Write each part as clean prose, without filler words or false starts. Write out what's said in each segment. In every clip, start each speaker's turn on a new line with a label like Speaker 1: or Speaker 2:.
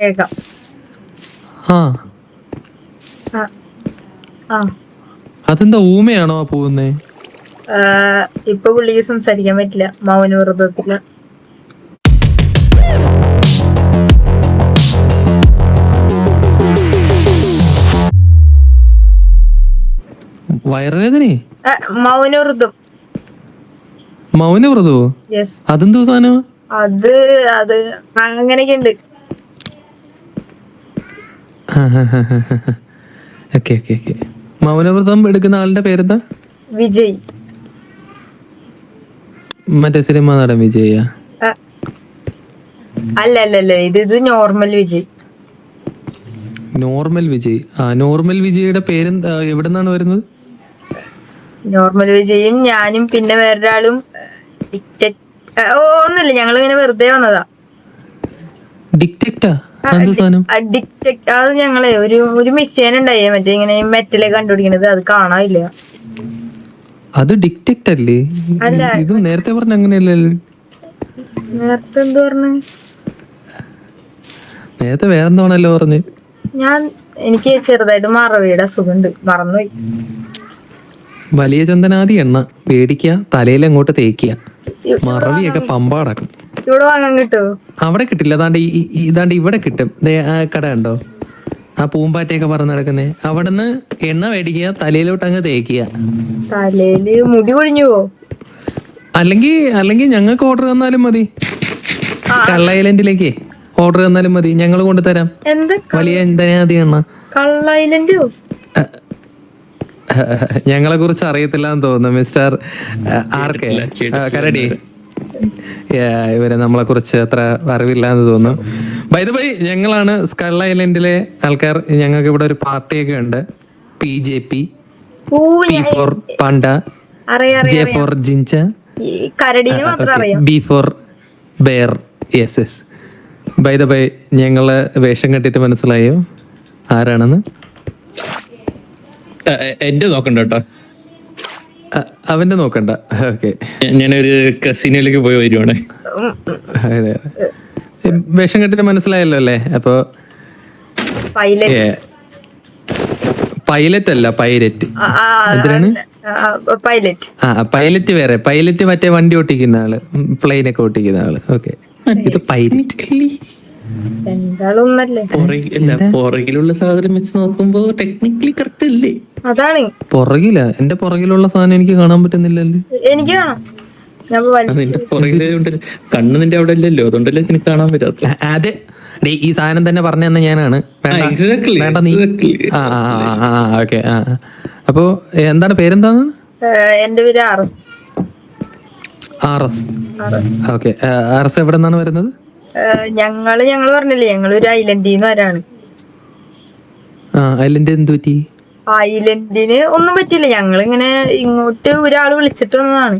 Speaker 1: കേൾക്കാം.
Speaker 2: ആ
Speaker 1: ആ ആ
Speaker 2: അതെന്താ ഊമയാണോ പോകുന്നേ?
Speaker 1: ഇപ്പൊ പുള്ളിക്ക് സംസാരിക്കാൻ പറ്റില്ല, മൗനവ്രതത്തില്.
Speaker 2: വയറുവേദനേ?
Speaker 1: മൗനവ്രതം.
Speaker 2: മൗനവ്രതവോ?
Speaker 1: യെസ്.
Speaker 2: അതെന്തോ സാധനം?
Speaker 1: അത് അത് അങ്ങനെയൊക്കെ ഉണ്ട്.
Speaker 2: Okay okay okay. മൗനവ്രതം എടുക്കുന്ന ആളുടെ പേരെന്താ?
Speaker 1: വിജയ്.
Speaker 2: മറ്റേ സിനിമ നടൻ വിജയ?
Speaker 1: അല്ല അല്ല അല്ല, ഇത് normal Vijay.
Speaker 2: Normal Vijay. Normal വിജയുടെ പേരെന്താ, എവിടെ നിന്നാണ് വരുന്നത്?
Speaker 1: നോർമൽ വിജയും ഞാനും പിന്നെ വേറൊരാളും ഒന്നുമില്ല, ഞങ്ങൾ ഇങ്ങനെ വെറുതെ വന്നതാ.
Speaker 2: ഡിക്റ്റക്റ്റാ? എന്ത് സാധനം?
Speaker 1: അത് ഞങ്ങളെ ഒരു മെഷീൻ ഉണ്ടായേ, മറ്റേ ഇങ്ങനെ മെറ്റലെ കണ്ടുപിടിക്കണത്, അത് കാണാനില്ല.
Speaker 2: അത് ഡിക്റ്റക്റ്റ് അല്ലേ?
Speaker 1: അല്ല,
Speaker 2: ഇത് നേരത്തെ പറഞ്ഞ അങ്ങനെയല്ലല്ലോ.
Speaker 1: നേരത്തെ എന്ത് പറഞ്ഞു?
Speaker 2: നേരത്തെ വേറെന്തോണല്ലോ പറഞ്ഞ്.
Speaker 1: എനിക്ക് ചെറുതായിട്ട് മറവിയുടെ അസുഖമുണ്ട്, മറന്നുപോയി.
Speaker 2: വലിയ ചന്ദനാദി എണ്ണ മേടിക്കുക, തലയിൽ അങ്ങോട്ട് തേക്കുക, മറവിയൊക്കെ പമ്പാടക്കും.
Speaker 1: ഇവിടെ വാങ്ങാൻ കിട്ടുമോ?
Speaker 2: അവിടെ കിട്ടില്ല. ഇതാണ്ട് ഇവിടെ കിട്ടും. കട ഉണ്ടോ? ആ പൂമ്പാറ്റയൊക്കെ പറഞ്ഞ് നടക്കുന്നേ, അവിടുന്ന് എണ്ണ മേടിക്കുക, തലയിലോട്ട് അങ്ങ് തേക്കുക.
Speaker 1: തലയില് മുടി കൊഴിഞ്ഞു പോ.
Speaker 2: അല്ലെങ്കിൽ ഞങ്ങൾക്ക് ഓർഡർ തന്നാലും മതി. കള്ള ഐലൻഡിലേക്ക് ഓർഡർ തന്നാലും മതി, ഞങ്ങൾ കൊണ്ടുതരാം. വലിയ ചന്ദനാദി എണ്ണ.
Speaker 1: കള്ള ഐലൻഡോ?
Speaker 2: ഞങ്ങളെ കുറിച്ച് അറിയത്തില്ല എന്ന് തോന്നുന്നു മിസ്റ്റർ ആർക്കെ കരടി. ഇവരെ നമ്മളെ കുറിച്ച് അത്ര അറിവില്ല എന്ന് തോന്നുന്നു. ബൈ ദ ബൈ, ഞങ്ങളാണ് സ്കൾ ഐലൻഡിലെ ആൾക്കാർ. ഞങ്ങൾക്ക് ഇവിടെ ഒരു പാർട്ടിയൊക്കെ ഉണ്ട്. PJP, P for panda, J for ജിഞ്ച, B for bear. Yes. By the by, ഞങ്ങള് വേഷം കെട്ടിട്ട് മനസ്സിലായോ ആരാണെന്ന്?
Speaker 3: എന്റെ നോക്കണ്ട കേട്ടോ.
Speaker 2: അവന്റെ നോക്കണ്ട. ഓക്കെ,
Speaker 3: ഞാനൊരു കസിനിലേക്ക് പോയി വരുവാണ്.
Speaker 2: അതെ, വേഷം കെട്ടിട്ട് മനസ്സിലായല്ലോ അല്ലേ? അപ്പൊ പൈലറ്റ് അല്ല, പൈലറ്റ്. എന്തിനാണ് പൈലറ്റ്? വേറെ പൈലറ്റ് മറ്റേ വണ്ടി ഓട്ടിക്കുന്ന ആള്, പ്ലെയിനൊക്കെ ഓട്ടിക്കുന്ന ആള്. ഓക്കെ, ഇത് പൈലറ്റ്.
Speaker 3: പുറകിലുള്ള സാധനം വെച്ച് നോക്കുമ്പോ ടെക്നിക്കലി കറക്റ്റ് അല്ലേ?
Speaker 1: അതാണ്
Speaker 2: പുറകില. എന്റെ പുറകിലുള്ള സാധനം എനിക്ക് കാണാൻ പറ്റുന്നില്ലല്ലോ.
Speaker 1: എനിക്ക് കാണാം.
Speaker 3: നിന്റെ പുറകില് കണ്ണ് നിന്റെ അവിടെ അല്ലല്ലോ, അതുകൊണ്ടല്ലേ എനിക്ക് കാണാൻ പറ്റാത്ത.
Speaker 2: അതെ, ഈ സാധനം തന്നെ പറഞ്ഞു തന്നെ ഞാനാണ്. വേണ്ട നീ. ഓക്കെ. അപ്പോ എന്താണ് പേരെന്താണ്?
Speaker 1: എന്റെ പേര്
Speaker 2: RS. ഓക്കെ, RS എവിടെ നിന്നാണ് വരുന്നത്?
Speaker 1: ഞങ്ങള് പറഞ്ഞില്ലേ, ഞങ്ങളൊരു ഐലൻഡിൽ നിന്ന് വരാണ്.
Speaker 2: ഐലൻഡ് എന്ത് പറ്റി?
Speaker 1: ഐലൻഡിന് ഒന്നും പറ്റില്ല, ഞങ്ങളിങ്ങനെ ഇങ്ങോട്ട് ഒരാള് വിളിച്ചിട്ട് വന്നതാണ്.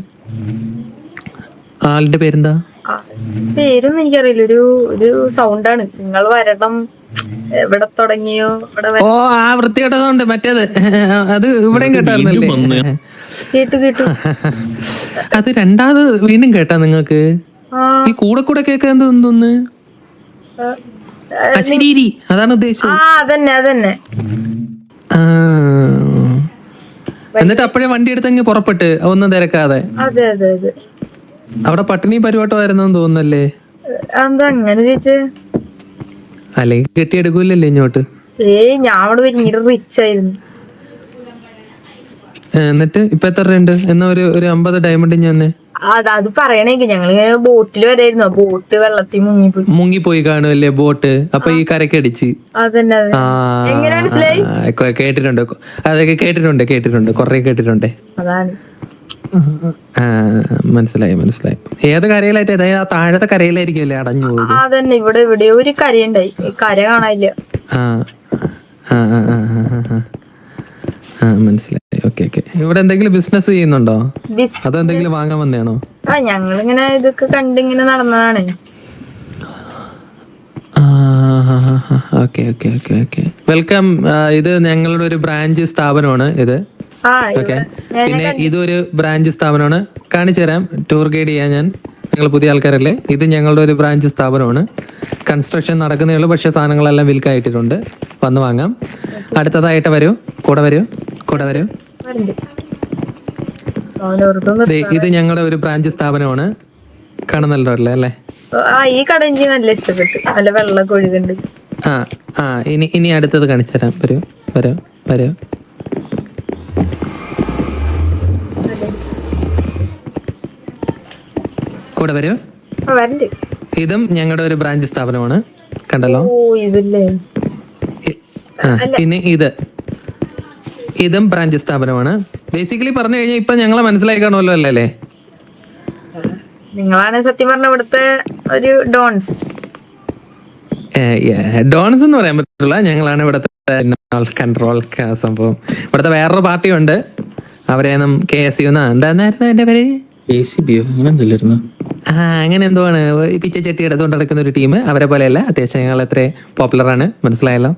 Speaker 2: ആളിന്റെ പേരെന്താ?
Speaker 1: പേരൊന്നും എനിക്കറിയില്ല, ഒരു സൗണ്ടാണ്. നിങ്ങൾ വരണം, എവിടെ തുടങ്ങിയോ ഇവിടെ.
Speaker 2: വൃത്തികെട്ടതുണ്ട് മറ്റേത്. അത് ഇവിടെയും കേട്ടായിരുന്നല്ലേ?
Speaker 1: കേട്ടു.
Speaker 2: അത് രണ്ടാമത് വീണ്ടും കേട്ടാ നിങ്ങക്ക്? ഈ കൂടെ കേൾക്കാൻ എന്തോന്ന്? അശരീരി, അതാണ് ഉദ്ദേശിച്ചത്.
Speaker 1: അതന്നെ.
Speaker 2: എന്നിട്ട് അപ്പോഴേ വണ്ടി എടുത്തങ്ങ് പുറപ്പെട്ട് ഒന്നും തിരക്കാതെ.
Speaker 1: അതെ.
Speaker 2: അവിടെ പട്ടിണി പരിപാട്ടമായിരുന്നെന്ന് തോന്നുന്നല്ലേ?
Speaker 1: എന്താ അങ്ങനെ ചോദിച്ചേ?
Speaker 2: അല്ലെങ്കിൽ കെട്ടിയെടുക്കൂലല്ലേ ഇങ്ങോട്ട്?
Speaker 1: ഞാൻ അവിടെ ഭയങ്കര റിച്ച് ആയിരുന്നു.
Speaker 2: എന്നിട്ട് ഇപ്പൊ എത്ര രൂപയുണ്ട്? എന്നാ ഒരു 50 ഡയമണ്ട് ഞാൻ.
Speaker 1: അത് പറയണേക്ക് ഞങ്ങളിങ്ങനെ ബോട്ടിൽ വരായിരുന്നു, ബോട്ട് വെള്ളത്തിൽ
Speaker 2: മുങ്ങിപ്പോയി കാണുമല്ലേ ബോട്ട്? അപ്പൊ ഈ കരക്കടിച്ച്. കേട്ടിട്ടുണ്ട്, അതൊക്കെ കേട്ടിട്ടുണ്ട്, കൊറേ കേട്ടിട്ടുണ്ട്. മനസ്സിലായി. ഏത് കരയിലായിട്ട്? ആ താഴത്തെ കരയിലായിരിക്കും അല്ലേ അടഞ്ഞു പോയത്?
Speaker 1: അതന്നെ, ഇവിടെ ഒരു കരയുണ്ടായി, കര കാണാനില്ല.
Speaker 2: മനസ്സിലായി. ഓക്കെ. ഇവിടെ എന്തെങ്കിലും ബിസിനസ് ചെയ്യുന്നുണ്ടോ? അതെന്തെങ്കിലും വാങ്ങാൻ വന്നതാണോ?
Speaker 1: ഞങ്ങളിങ്ങനെ ഇതൊക്കെ കണ്ടിങ്ങനെ നടന്നതാണ്.
Speaker 2: ഓക്കെ. വെൽക്കം. ഇത് ഞങ്ങളുടെ ഒരു ബ്രാഞ്ച് സ്ഥാപനമാണ് ഇത്. ഓക്കെ, പിന്നെ ഇതൊരു ബ്രാഞ്ച് സ്ഥാപനമാണ്. കാണിച്ചു തരാം, ടൂർ ഗൈഡ് ചെയ്യാൻ ഞാൻ. നിങ്ങൾ പുതിയ ആൾക്കാരല്ലേ? ഇത് ഞങ്ങളുടെ ഒരു ബ്രാഞ്ച് സ്ഥാപനമാണ്. കൺസ്ട്രക്ഷൻ നടക്കുന്നേ ഉള്ളൂ, പക്ഷെ സാധനങ്ങളെല്ലാം വിൽക്കായിട്ടിട്ടുണ്ട്. വന്ന് വാങ്ങാം. അടുത്തതായിട്ട് വരൂ, കൂടെ വരൂ, കൂടെ വരൂ. ദേ, ഇത് ഞങ്ങളുടെ ഒരു ബ്രാഞ്ച് സ്ഥാപനമാണ്, കാണുന്നല്ലോ അല്ലേ?
Speaker 1: ഈ കട എനിക്ക് നല്ല ഇഷ്ടപ്പെട്ടു, നല്ല വെള്ളമൊക്കെ ഒഴുകുന്നുണ്ട്.
Speaker 2: ആ ആ ഇനി അടുത്തത് കാണിച്ചു തരാം. വരൂ വരൂ വരൂ. കൂടെ വരൂ.
Speaker 1: വരണ്ട്.
Speaker 2: ഇതും ഞങ്ങളുടെ ഒരു ബ്രാഞ്ച് സ്ഥാപനമാണ്, കണ്ടല്ലോ.
Speaker 1: ഓ ഇതല്ലേ.
Speaker 2: ഇനി ഇതും ബ്രാഞ്ച് സ്ഥാപനമാണ്. ബേസിക്കലി പറഞ്ഞു കഴിഞ്ഞാൽ ഇപ്പൊ ഞങ്ങളെ മനസ്സിലായി കാണുമല്ലോ അല്ലേ?
Speaker 1: നിങ്ങളാണ് സത്യം പറഞ്ഞ ഇവിടുത്തെ ഒരു ഡോൺസ്.
Speaker 2: ഡോൺസ് എന്ന് പറയാൻ പറ്റില്ല, ഞങ്ങളാണ് ഇവിടുത്തെ കൺട്രോൾ സംഭവം. ഇവിടുത്തെ വേറൊരു പാർട്ടിയുണ്ട്, അവരെയൊന്നും KSU എന്തായിരുന്നു എന്റെ പേര്, അങ്ങനെ എന്തോ ആണ്, പിച്ചച്ചട്ടി എടുത്തുകൊണ്ട് നടക്കുന്ന ഒരു ടീം. അവരെ പോലെയല്ല, അത്യാവശ്യം ഞങ്ങൾ എത്ര പോപ്പുലർ ആണ്, മനസ്സിലായല്ലോ?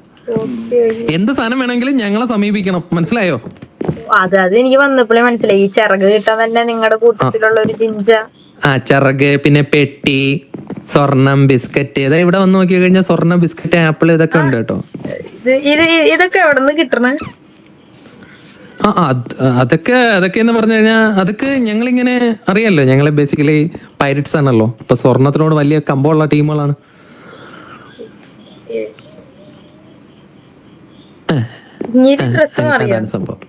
Speaker 2: എന്ത് സാധനം വേണമെങ്കിലും ഞങ്ങളെ സമീപിക്കണം, മനസ്സിലായോ?
Speaker 1: അത് എനിക്ക് വന്നപ്പോഴേ മനസ്സിലായി. ഈ ചിറക് കിട്ടാൻ തന്നെ നിങ്ങളുടെ കൂട്ടത്തിലുള്ള ഒരു ജിഞ്ച.
Speaker 2: ചിറക്, പിന്നെ പെട്ടി, സ്വർണം, ബിസ്ക്കറ്റ്. ഇതാ ഇവിടെ വന്ന് നോക്കി കഴിഞ്ഞാൽ സ്വർണം, ബിസ്ക്കറ്റ്, ആപ്പിൾ ഇതൊക്കെ ഉണ്ട് കേട്ടോ.
Speaker 1: ഇതൊക്കെ എവിടെ നിന്ന് കിട്ടണ?
Speaker 2: അതൊക്കെ എന്ന് പറഞ്ഞു കഴിഞ്ഞാൽ അതൊക്കെ ഞങ്ങളിങ്ങനെ അറിയാലോ, ഞങ്ങള് ബേസിക്കലി പൈരറ്റ്സ് ആണല്ലോ. ഇപ്പൊ സ്വർണത്തിനോട് വലിയ കമ്പമുള്ള ടീമുകളാണ്. സംഭവം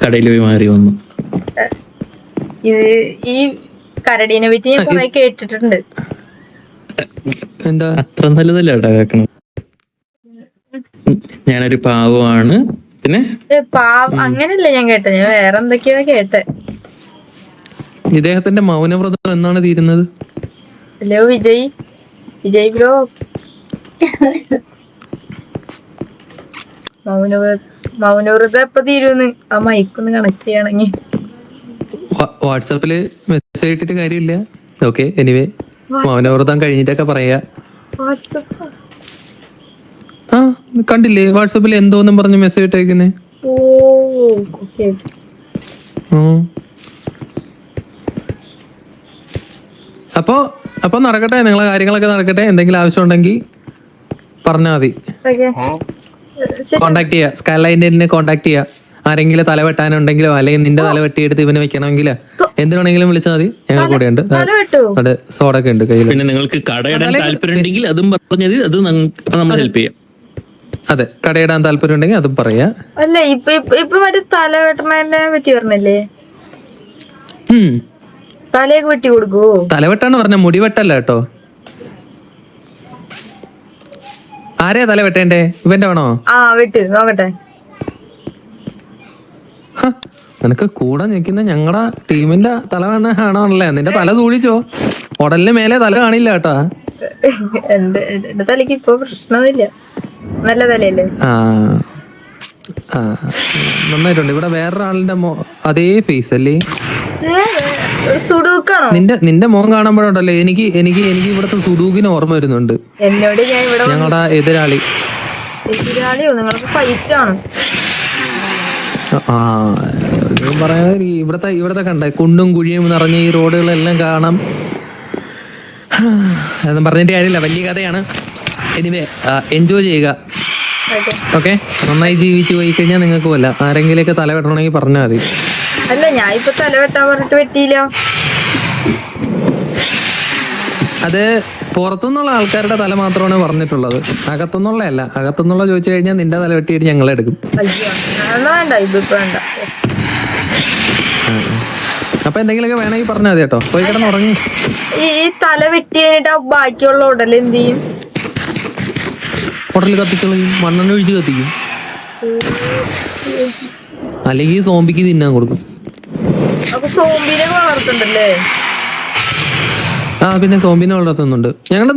Speaker 3: കടയിൽ പോയി മാറി വന്നു.
Speaker 1: ഈ കരടീനെ പറ്റി ഞാൻ കുറെ കേട്ടിട്ടുണ്ട്.
Speaker 2: എന്താ
Speaker 3: അത്ര നല്ലതല്ല കേക്കണം. ഞാനൊരു പാവമാണ്. പിന്നെ
Speaker 1: അങ്ങനല്ല ഞാൻ കേട്ടെ, ഞാൻ വേറെ എന്തൊക്കെയാ കേട്ടെ.
Speaker 2: ഇദ്ദേഹത്തിന്റെ മൗനവ്രതം എന്നാണ് തീരുന്നത്?
Speaker 1: Hello Vijay bro. മൗനവ്രതം എപ്പോ തീരുന്ന്? ആ മൈക്കൊന്ന് കണക്ട് ചെയ്യണമെങ്കിൽ
Speaker 2: വാട്സാപ്പില് മെസ്സേജ് ഇട്ടിട്ട് കാര്യമില്ല. ഓക്കെ, എനിവേ മൗനവ്രതം കഴിഞ്ഞിട്ടൊക്കെ പറയാ. കണ്ടില്ലേ വാട്സാപ്പിൽ എന്തോന്നും പറഞ്ഞ് മെസ്സേജ് ഇട്ടേക്കുന്നേ. അപ്പൊ നടക്കട്ടെ, നിങ്ങളെ കാര്യങ്ങളൊക്കെ നടക്കട്ടെ. എന്തെങ്കിലും ആവശ്യം ഉണ്ടെങ്കിൽ പറഞ്ഞാൽ മതി. കോണ്ടാക്ട് ചെയ്യാ, സ്കൈലൈനിനെ കോണ്ടാക്ട് ചെയ്യാ. ആരെങ്കിലും തല വെട്ടാനുണ്ടെങ്കിലോ അല്ലെങ്കിൽ നിന്റെ തല വെട്ടിയെടുത്ത് ഇവന് വെക്കണമെങ്കിലോ എന്തിനാണെങ്കിലും വിളിച്ചാൽ മതി, ഞങ്ങൾ കൂടെ ഉണ്ട്. അതെ, സോഡൊക്കെ ഉണ്ട് കയ്യിൽ.
Speaker 3: പിന്നെ നിങ്ങൾക്ക് കടയിടാൻ താല്പര്യം ഉണ്ടെങ്കിൽ അതും പറഞ്ഞത്, അത് നമ്മൾ ഹെൽപ്പ് ചെയ്യാം.
Speaker 2: അതെ, കടയിടാൻ താല്പര്യം ഉണ്ടെങ്കിൽ അതും പറയാ.
Speaker 1: അല്ല ഇപ്പൊ മറ്റേ തല വെട്ടണതിനെ പറ്റി പറഞ്ഞല്ലേ? തലയൊക്കെ വെട്ടി കൊടുക്കൂ.
Speaker 2: തലവെട്ടാന്ന് പറഞ്ഞ മുടിവെട്ടല്ല കേട്ടോ. ആരെയാ തല വെട്ടേണ്ടേ? ഇവന്റെ ആണോ?
Speaker 1: വെട്ട് നോക്കട്ടെ.
Speaker 2: നിനക്ക് കൂടെ നിൽക്കുന്ന ഞങ്ങളുടെ ടീമിന്റെ തല ആണോല്ലേ? നിന്റെ തല സൂക്ഷിച്ചോ, ഉടലിന് മേലെ തല കാണില്ല കേട്ടാ.
Speaker 1: എന്റെ തലക്ക് ഇപ്പൊ പ്രശ്നമൊന്നുമില്ല, നല്ല തലയല്ലേ.
Speaker 2: നന്നായിട്ടുണ്ട്. ഇവിടെ വേറൊരാളിന്റെ അതേ ഫേസ് അല്ലേ? നിന്റെ മോൻ കാണുമ്പോഴുണ്ടല്ലേ എനിക്ക് ഇവിടുത്തെ സുഡൂക്കിന് ഓർമ്മ വരുന്നുണ്ട്.
Speaker 1: എന്നോട്
Speaker 2: ഞങ്ങളുടെ
Speaker 1: എതിരാളിയോ നിങ്ങൾക്ക് ഫൈറ്റ് ആണ്.
Speaker 2: പറയാതെ ഇവിടത്തെ കണ്ടേ കുണ്ടും കുഴിയും നിറഞ്ഞ ഈ റോഡുകളെല്ലാം കാണാം. അതൊന്നും പറഞ്ഞിട്ട് കാര്യമില്ല, വലിയ കഥയാണ്. എനിവേ എൻജോയ് ചെയ്യുക. ഓക്കെ, നന്നായി ജീവിച്ചു പോയി കഴിഞ്ഞാൽ നിങ്ങൾക്ക് വല്ല ആരെങ്കിലൊക്കെ തല വെട്ടണമെങ്കിൽ പറഞ്ഞാൽ മതി.
Speaker 1: അല്ല, ഞാൻ ഇപ്പൊ തല വെട്ടാൻ പറഞ്ഞിട്ട് വെട്ടിയില്ല.
Speaker 2: അത് പുറത്തുനിന്നുള്ള ആൾക്കാരുടെ തല മാത്രമാണ് പറഞ്ഞിട്ടുള്ളത്, അകത്തുനിന്നുള്ള അല്ല. അകത്തുനിന്നുള്ള ചോദിച്ചു കഴിഞ്ഞാൽ നിന്റെ തല വെട്ടിയിട്ട് ഞങ്ങളെടുക്കും. അപ്പൊ എന്തെങ്കിലുമൊക്കെ വേണമെങ്കിൽ പറഞ്ഞാൽ മതി കേട്ടോ. പോയി കിടന്ന് ഉറങ്ങി.
Speaker 1: ഈ തല വെട്ടി കഴിഞ്ഞിട്ട് ബാക്കിയുള്ള ഉടൽ എന്ത് ചെയ്യും?
Speaker 2: ഉടൽ കത്തിച്ചോളൂ, മണ്ണെണ്ണ ഒഴിച്ച് കത്തിക്കും, അല്ലെങ്കിൽ സോംബിക്ക് തിന്നാൻ കൊടുക്കും.
Speaker 1: അപ്പൊ സോംബിനെ വളർത്തുന്നുണ്ടല്ലേ?
Speaker 2: പിന്നെ സോംബിനെ വളർത്തുന്നുണ്ട്.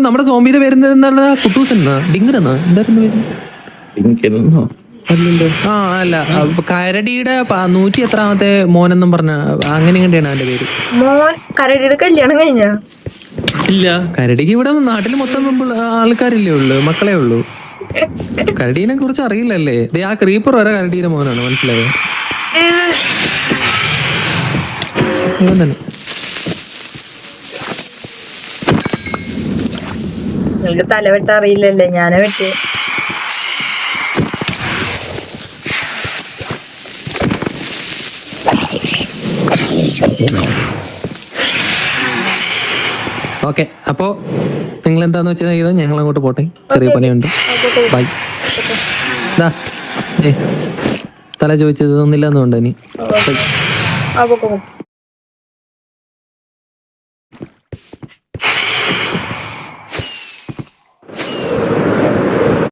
Speaker 2: നമ്മുടെ സോംബിയുടെ പേര് എന്താണ്? കുട്ടൂസ് എന്നാ, ഡിങ്കർ എന്നാ, എന്തായിരുന്നു പേര്? അല്ല, കരടിയുടെ 100 എത്രാമത്തെ മോനെന്നും പറഞ്ഞ അങ്ങനെ കണ്ടിയാണ് അവന്റെ പേര്.
Speaker 1: മോൻ കരടിയുടെ കല്യാണം കഴിഞ്ഞ?
Speaker 3: ഇല്ല,
Speaker 2: കരടിക്ക് ഇവിടെ നാട്ടിൽ മൊത്തം ആൾക്കാരില്ലേ ഉള്ളു, മക്കളെ ഉള്ളു. കരടീനെ കുറിച്ച് അറിയില്ലല്ലേ? ആ ക്രീപ്പർ വരെ കരടിയുടെ മോനാണ്, മനസ്സിലായോ? ഇവൻ തന്നെ.
Speaker 1: നിങ്ങൾക്ക് തല വെട്ട അറിയില്ലല്ലേ, ഞാനാ വെട്ടി.
Speaker 2: ഓക്കെ, അപ്പോ നിങ്ങൾ എന്താന്ന് വെച്ചാൽ ചെയ്താൽ ഞങ്ങൾ അങ്ങോട്ട് പോട്ടെ, ചെറിയ പണിയുണ്ട്. ബൈ. തല ചോദിച്ചത് ഒന്നില്ലെന്നുണ്ടോ ഇനി?
Speaker 1: ആ, പൊക്കോ.